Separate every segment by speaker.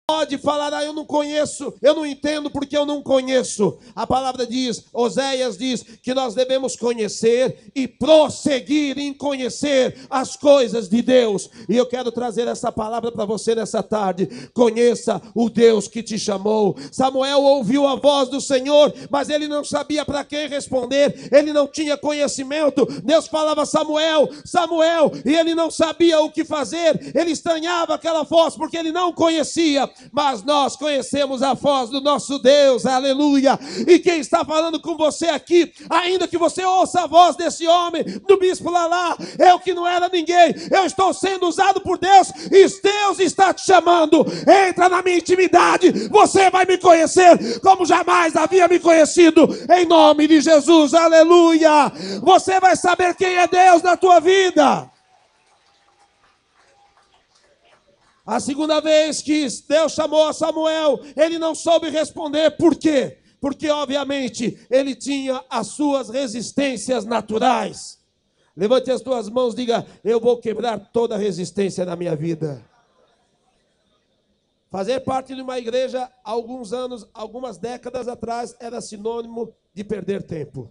Speaker 1: pode falar, eu não conheço, eu não entendo porque eu não conheço. A palavra diz, Oséias diz, que nós devemos conhecer e prosseguir em conhecer as coisas de Deus. E eu quero trazer essa palavra para você nessa tarde. Conheça o Deus que te chamou. Samuel ouviu a voz do Senhor, mas ele não sabia para quem responder, ele não tinha conhecimento. Deus falava, Samuel, Samuel, e ele não sabia o que fazer, ele estranhava aquela voz, porque ele não conhecia. Mas nós conhecemos a voz do nosso Deus, aleluia. E quem está falando com você aqui, ainda que você ouça a voz desse homem, do bispo Lalá, eu que não era ninguém, eu estou sendo usado por Deus, e Deus está te chamando. Entra na minha intimidade, você vai me conhecer como jamais havia me conhecido, em nome de Jesus, aleluia. Você vai saber quem é Deus na tua vida. A segunda vez que Deus chamou a Samuel, ele não soube responder. Por quê? Porque, obviamente, ele tinha as suas resistências naturais. Levante as tuas mãos e diga, eu vou quebrar toda resistência na minha vida. Fazer parte de uma igreja, há alguns anos, algumas décadas atrás, era sinônimo de perder tempo.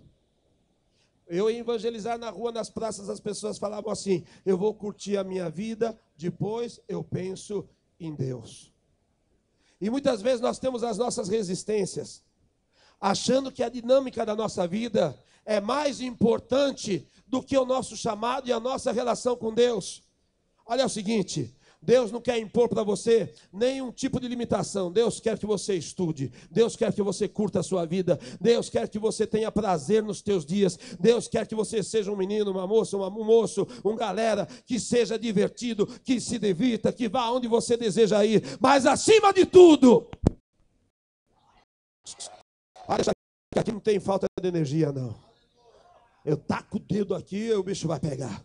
Speaker 1: Eu ia evangelizar na rua, nas praças, as pessoas falavam assim, eu vou curtir a minha vida, depois eu penso em Deus. E muitas vezes nós temos as nossas resistências, achando que a dinâmica da nossa vida é mais importante do que o nosso chamado e a nossa relação com Deus. Olha o seguinte, Deus não quer impor para você nenhum tipo de limitação. Deus quer que você estude. Deus quer que você curta a sua vida. Deus quer que você tenha prazer nos teus dias. Deus quer que você seja um menino, uma moça, um moço, galera, que seja divertido, que se divirta, que vá onde você deseja ir. Mas acima de tudo, olha, aqui não tem falta de energia, não. Eu taco o dedo aqui e o bicho vai pegar.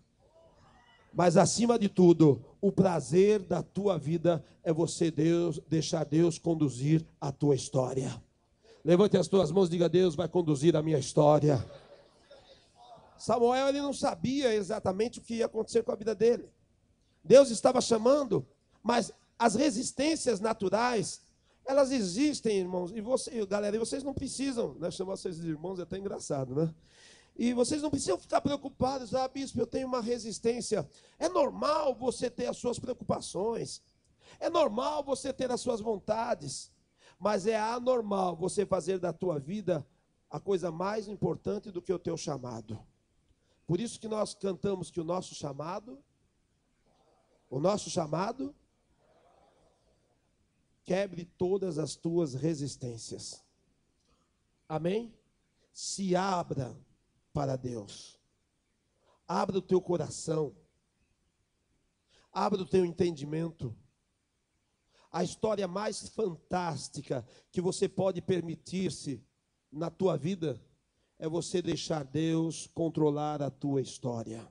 Speaker 1: Mas acima de tudo, o prazer da tua vida é você deixar Deus conduzir a tua história. Levante as tuas mãos e diga, Deus vai conduzir a minha história. Samuel, ele não sabia exatamente o que ia acontecer com a vida dele. Deus estava chamando, mas as resistências naturais, elas existem, irmãos. E você, galera, vocês não precisam, né? Chamar vocês de irmãos é até engraçado, né? E vocês não precisam ficar preocupados, bispo, eu tenho uma resistência. É normal você ter as suas preocupações. É normal você ter as suas vontades. Mas é anormal você fazer da tua vida a coisa mais importante do que o teu chamado. Por isso que nós cantamos que o nosso chamado quebre todas as tuas resistências. Amém? Se abra para Deus. Abra o teu coração. Abra o teu entendimento. A história mais fantástica que você pode permitir-se na tua vida é você deixar Deus controlar a tua história.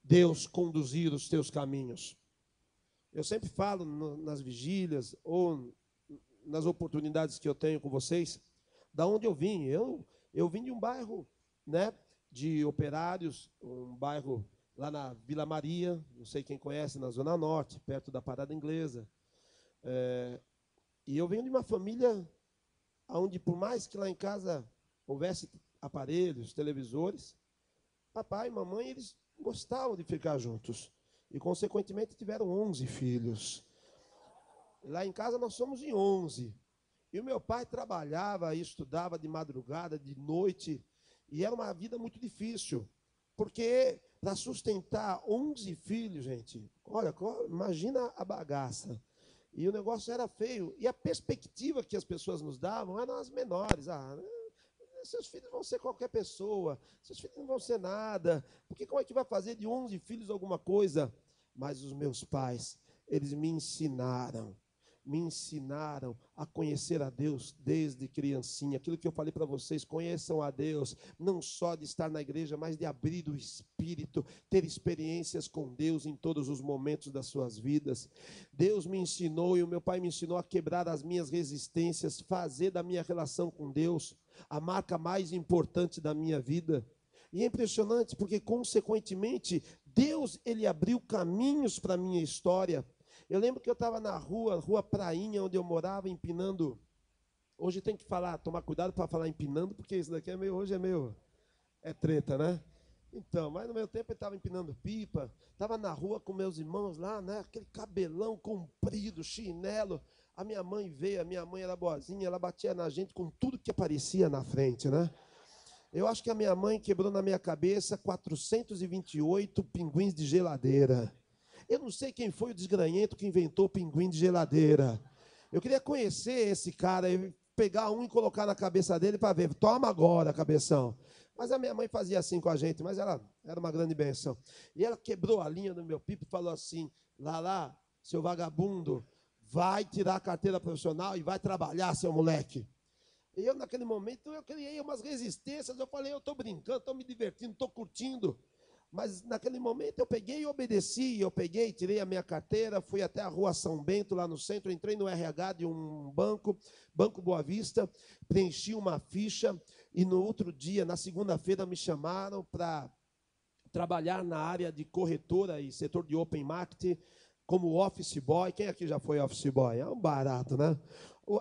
Speaker 1: Deus conduzir os teus caminhos. Eu sempre falo nas vigílias ou nas oportunidades que eu tenho com vocês, da onde eu vim. Eu vim de um bairro, né, de operários, um bairro lá na Vila Maria, não sei quem conhece, na Zona Norte, perto da Parada Inglesa. E eu venho de uma família onde, por mais que lá em casa houvesse aparelhos, televisores, papai e mamãe, eles gostavam de ficar juntos. E, consequentemente, tiveram 11 filhos. Lá em casa nós somos em 11. E o meu pai trabalhava e estudava de madrugada, de noite. E era uma vida muito difícil, porque para sustentar 11 filhos, gente, olha, imagina a bagaça. E o negócio era feio. E a perspectiva que as pessoas nos davam eram as menores. Seus filhos vão ser qualquer pessoa, seus filhos não vão ser nada. Porque como é que vai fazer de 11 filhos alguma coisa? Mas os meus pais, eles me ensinaram a conhecer a Deus desde criancinha. Aquilo que eu falei para vocês, conheçam a Deus, não só de estar na igreja, mas de abrir o espírito, ter experiências com Deus em todos os momentos das suas vidas. Deus me ensinou e o meu pai me ensinou a quebrar as minhas resistências, fazer da minha relação com Deus a marca mais importante da minha vida. E é impressionante porque, consequentemente, Deus, ele abriu caminhos para a minha história. Eu lembro que eu estava na rua Prainha, onde eu morava, empinando. Hoje tem que tomar cuidado para falar empinando, porque isso daqui hoje é treta, né? Então, mas no meu tempo eu estava empinando pipa, estava na rua com meus irmãos lá, né? Aquele cabelão comprido, chinelo. A minha mãe veio, a minha mãe era boazinha, ela batia na gente com tudo que aparecia na frente, né? Eu acho que a minha mãe quebrou na minha cabeça 428 pinguins de geladeira. Eu não sei quem foi o desgranhento que inventou pinguim de geladeira. Eu queria conhecer esse cara, pegar um e colocar na cabeça dele para ver. Toma agora, cabeção. Mas a minha mãe fazia assim com a gente, mas ela era uma grande bênção. E ela quebrou a linha do meu pipo e falou assim: Lala, seu vagabundo, vai tirar a carteira profissional e vai trabalhar, seu moleque. E eu, naquele momento, eu criei umas resistências. Eu falei, eu estou brincando, estou me divertindo, estou curtindo. Mas naquele momento eu peguei e obedeci. Eu peguei, tirei a minha carteira, fui até a rua São Bento, lá no centro, entrei no RH de um banco, Banco Boa Vista, preenchi uma ficha e no outro dia, na segunda-feira, me chamaram para trabalhar na área de corretora e setor de open market, como office boy. Quem aqui já foi office boy? É um barato, né?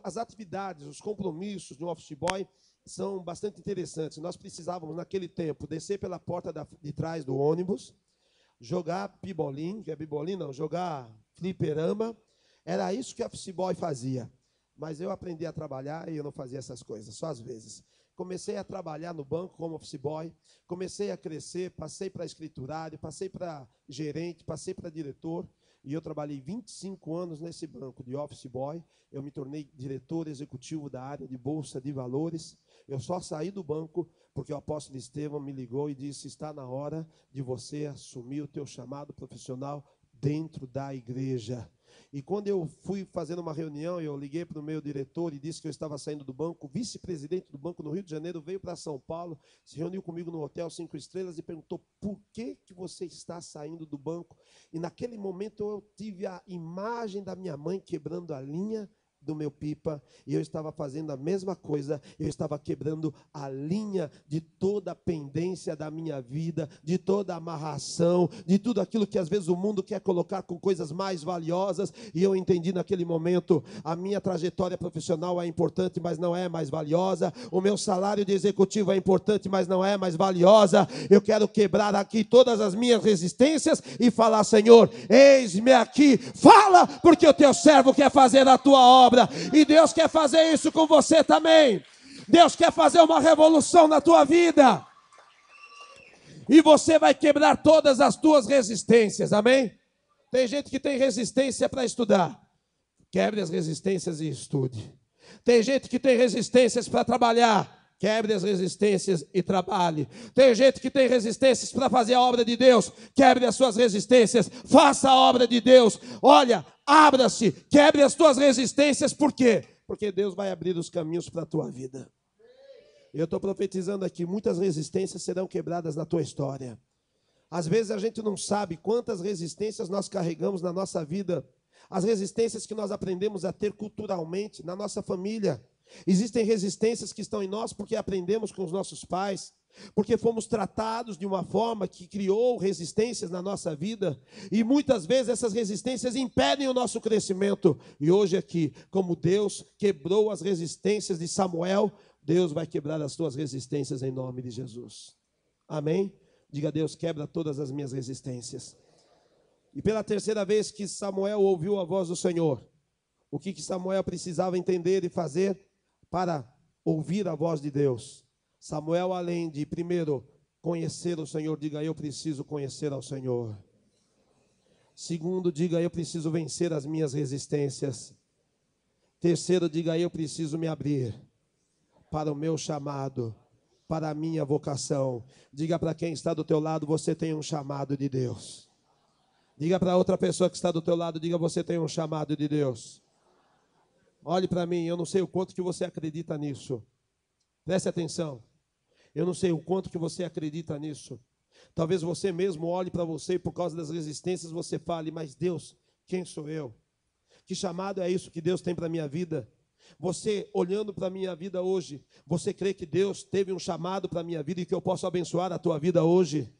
Speaker 1: As atividades, os compromissos de um office boy são bastante interessantes. Nós precisávamos, naquele tempo, descer pela porta de trás do ônibus, jogar pibolim, que é bibolim não, jogar fliperama. Era isso que o office boy fazia. Mas eu aprendi a trabalhar e eu não fazia essas coisas, só às vezes. Comecei a trabalhar no banco como office boy, comecei a crescer, passei para escriturário, passei para gerente, passei para diretor. E eu trabalhei 25 anos nesse banco de office boy. Eu me tornei diretor executivo da área de bolsa de valores. Eu só saí do banco porque o apóstolo Estevão me ligou e disse: está na hora de você assumir o teu chamado profissional dentro da igreja. E quando eu fui fazendo uma reunião, eu liguei para o meu diretor e disse que eu estava saindo do banco. O vice-presidente do banco no Rio de Janeiro veio para São Paulo, se reuniu comigo no Hotel 5 Estrelas e perguntou: por que você está saindo do banco? E naquele momento eu tive a imagem da minha mãe quebrando a linha do meu pipa, e eu estava fazendo a mesma coisa. Eu estava quebrando a linha de toda a pendência da minha vida, de toda a amarração, de tudo aquilo que às vezes o mundo quer colocar com coisas mais valiosas. E eu entendi naquele momento: a minha trajetória profissional é importante, mas não é mais valiosa. O meu salário de executivo é importante, mas não é mais valiosa. Eu quero quebrar aqui todas as minhas resistências e falar: Senhor, eis-me aqui, fala, porque o teu servo quer fazer a tua obra. E Deus quer fazer isso com você também. Deus quer fazer uma revolução na tua vida. E você vai quebrar todas as tuas resistências, amém? Tem gente que tem resistência para estudar. Quebre as resistências e estude. Tem gente que tem resistências para trabalhar. Quebre as resistências e trabalhe. Tem gente que tem resistências para fazer a obra de Deus. Quebre as suas resistências. Faça a obra de Deus. Olha, abra-se. Quebre as tuas resistências. Por quê? Porque Deus vai abrir os caminhos para a tua vida. Eu estou profetizando aqui: muitas resistências serão quebradas na tua história. Às vezes a gente não sabe quantas resistências nós carregamos na nossa vida. As resistências que nós aprendemos a ter culturalmente, na nossa família. Existem resistências que estão em nós porque aprendemos com os nossos pais, porque fomos tratados de uma forma que criou resistências na nossa vida, e muitas vezes essas resistências impedem o nosso crescimento. E hoje aqui, como Deus quebrou as resistências de Samuel, Deus vai quebrar as tuas resistências em nome de Jesus. Amém? Diga: Deus, quebra todas as minhas resistências. E pela terceira vez que Samuel ouviu a voz do Senhor, o que Samuel precisava entender e fazer para ouvir a voz de Deus? Samuel, além de primeiro conhecer o Senhor, diga: eu preciso conhecer ao Senhor. Segundo, diga: eu preciso vencer as minhas resistências. Terceiro, diga: eu preciso me abrir para o meu chamado, para a minha vocação. Diga para quem está do teu lado: você tem um chamado de Deus. Diga para outra pessoa que está do teu lado: diga, você tem um chamado de Deus. Olhe para mim, eu não sei o quanto que você acredita nisso. Preste atenção. Eu não sei o quanto que você acredita nisso. Talvez você mesmo olhe para você e por causa das resistências você fale: mas Deus, quem sou eu? Que chamado é isso que Deus tem para a minha vida? Você, olhando para a minha vida hoje, você crê que Deus teve um chamado para a minha vida e que eu posso abençoar a tua vida hoje?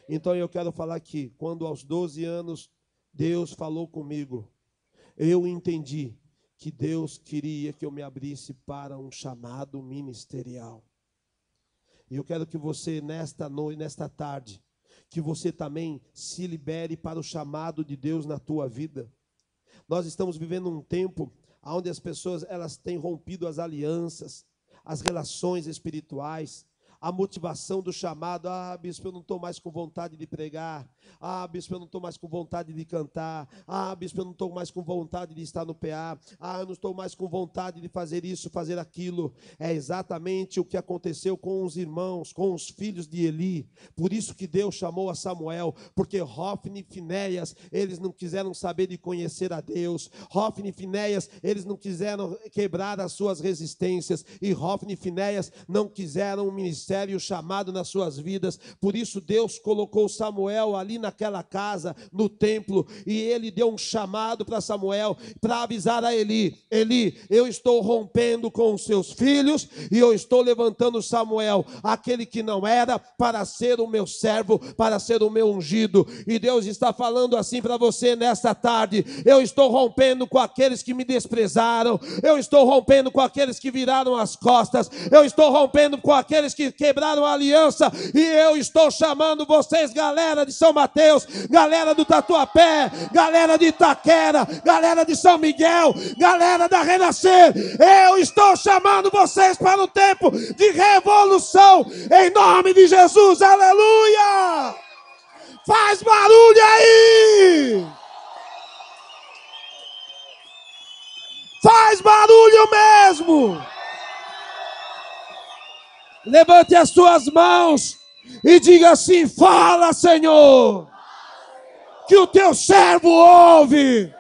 Speaker 1: Então eu quero falar aqui: quando aos 12 anos Deus falou comigo, eu entendi que Deus queria que eu me abrisse para um chamado ministerial. E eu quero que você, nesta noite, nesta tarde, que você também se libere para o chamado de Deus na tua vida. Nós estamos vivendo um tempo onde as pessoas elas têm rompido as alianças, as relações espirituais, a motivação do chamado. Ah, bispo, eu não estou mais com vontade de pregar. Ah, bispo, eu não estou mais com vontade de cantar. Ah, bispo, eu não estou mais com vontade de estar no PA. Ah, eu não estou mais com vontade de fazer isso, fazer aquilo. É exatamente o que aconteceu com os irmãos, com os filhos de Eli. Por isso que Deus chamou a Samuel, porque Hofni e Finéias, eles não quiseram saber de conhecer a Deus. Hofni e Finéias, eles não quiseram quebrar as suas resistências. E Hofni e Finéias não quiseram um ministério chamado nas suas vidas. Por isso Deus colocou Samuel ali naquela casa, no templo, e ele deu um chamado para Samuel, para avisar a Eli: Eli, eu estou rompendo com os seus filhos, e eu estou levantando Samuel, aquele que não era, para ser o meu servo, para ser o meu ungido. E Deus está falando assim para você nesta tarde: eu estou rompendo com aqueles que me desprezaram, eu estou rompendo com aqueles que viraram as costas, eu estou rompendo com aqueles que quebraram a aliança, e eu estou chamando vocês, galera de São Mateus, galera do Tatuapé, galera de Itaquera, galera de São Miguel, galera da Renascer, eu estou chamando vocês para um tempo de revolução, em nome de Jesus, aleluia! Faz barulho aí! Faz barulho mesmo! Levante as suas mãos e diga assim: fala, Senhor, que o teu servo ouve.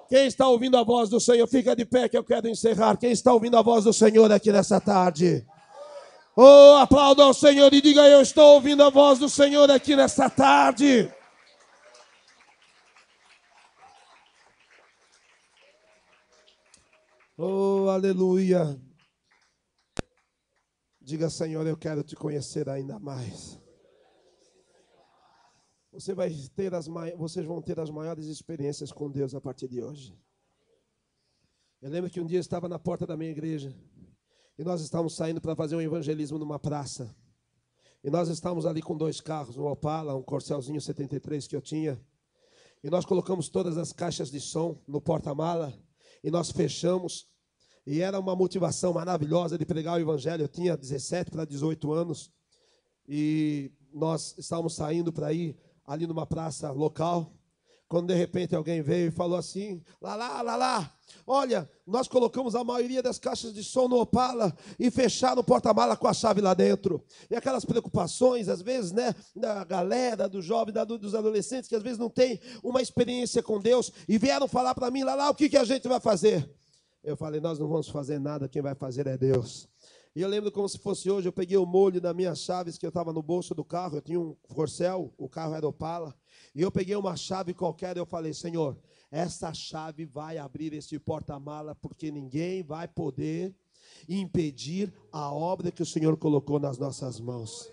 Speaker 1: Quem está ouvindo a voz do Senhor, fica de pé que eu quero encerrar. Quem está ouvindo a voz do Senhor aqui nessa tarde? Oh, aplauda ao Senhor e diga: eu estou ouvindo a voz do Senhor aqui nessa tarde. Oh, aleluia. Diga: Senhor, eu quero te conhecer ainda mais. Vocês vão ter as maiores experiências com Deus a partir de hoje. Eu lembro que um dia eu estava na porta da minha igreja, e nós estávamos saindo para fazer um evangelismo numa praça. E nós estávamos ali com 2 carros, um Opala, um Corcelzinho 73 que eu tinha. E nós colocamos todas as caixas de som no porta-mala, e nós fechamos. E era uma motivação maravilhosa de pregar o evangelho. Eu tinha 17 para 18 anos. E nós estávamos saindo para ir ali numa praça local. Quando de repente alguém veio e falou assim: lá, olha, nós colocamos a maioria das caixas de som no Opala e fecharam o porta-mala com a chave lá dentro. E aquelas preocupações, às vezes, né, da galera, do jovem, dos adolescentes, que às vezes não tem uma experiência com Deus, e vieram falar para mim: lá, o que a gente vai fazer? Eu falei: nós não vamos fazer nada, quem vai fazer é Deus. E eu lembro como se fosse hoje, eu peguei o molho das minhas chaves que eu estava no bolso do carro, eu tinha um Corcel, o carro era Opala, e eu peguei uma chave qualquer e eu falei: Senhor, essa chave vai abrir esse porta-mala, porque ninguém vai poder impedir a obra que o Senhor colocou nas nossas mãos.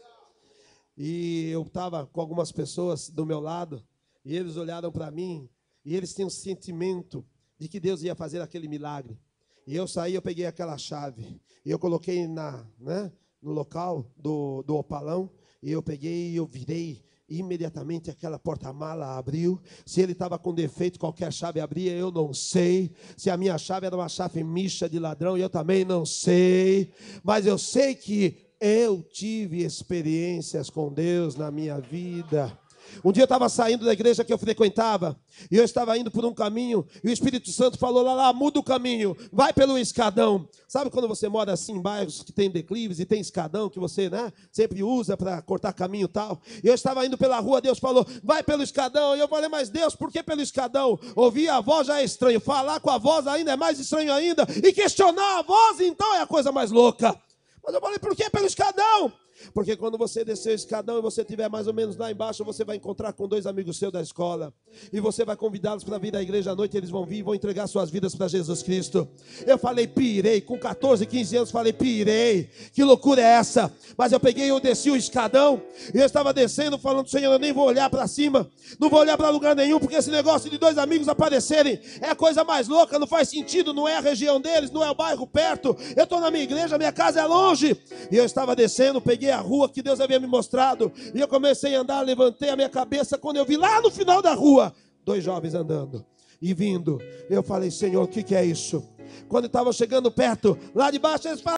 Speaker 1: E eu estava com algumas pessoas do meu lado, e eles olharam para mim, e eles tinham um sentimento de que Deus ia fazer aquele milagre. E eu saí, eu peguei aquela chave, e eu coloquei no local do opalão, e eu peguei e eu virei. Imediatamente aquela porta-mala abriu. Se ele estava com defeito, qualquer chave abria, eu não sei. Se a minha chave era uma chave micha de ladrão, eu também não sei. Mas eu sei que eu tive experiências com Deus na minha vida. Um dia eu estava saindo da igreja que eu frequentava, e eu estava indo por um caminho, e o Espírito Santo falou: lá, muda o caminho, vai pelo escadão. Sabe quando você mora assim em bairros que tem declives e tem escadão que você, sempre usa para cortar caminho e tal? E eu estava indo pela rua, Deus falou: vai pelo escadão. E eu falei: mas Deus, por que pelo escadão? Ouvir a voz já é estranho, falar com a voz ainda é mais estranho ainda, e questionar a voz então é a coisa mais louca. Mas eu falei: por que pelo escadão? Porque quando você descer o escadão e você estiver mais ou menos lá embaixo, você vai encontrar com 2 amigos seus da escola. E você vai convidá-los para vir à igreja à noite. Eles vão vir e vão entregar suas vidas para Jesus Cristo. Eu falei, pirei. Com 14, 15 anos, falei, pirei. Que loucura é essa? Mas eu peguei e eu desci o escadão. E eu estava descendo, falando, Senhor, eu nem vou olhar para cima. Não vou olhar para lugar nenhum. Porque esse negócio de 2 amigos aparecerem é a coisa mais louca. Não faz sentido. Não é a região deles. Não é o bairro perto. Eu estou na minha igreja. Minha casa é longe. E eu estava descendo, peguei a rua que Deus havia me mostrado, e eu comecei a andar, levantei a minha cabeça, quando eu vi lá no final da rua, 2 jovens andando, e vindo, eu falei, Senhor, o que é isso? Quando eu estava chegando perto, lá de baixo, eles falaram,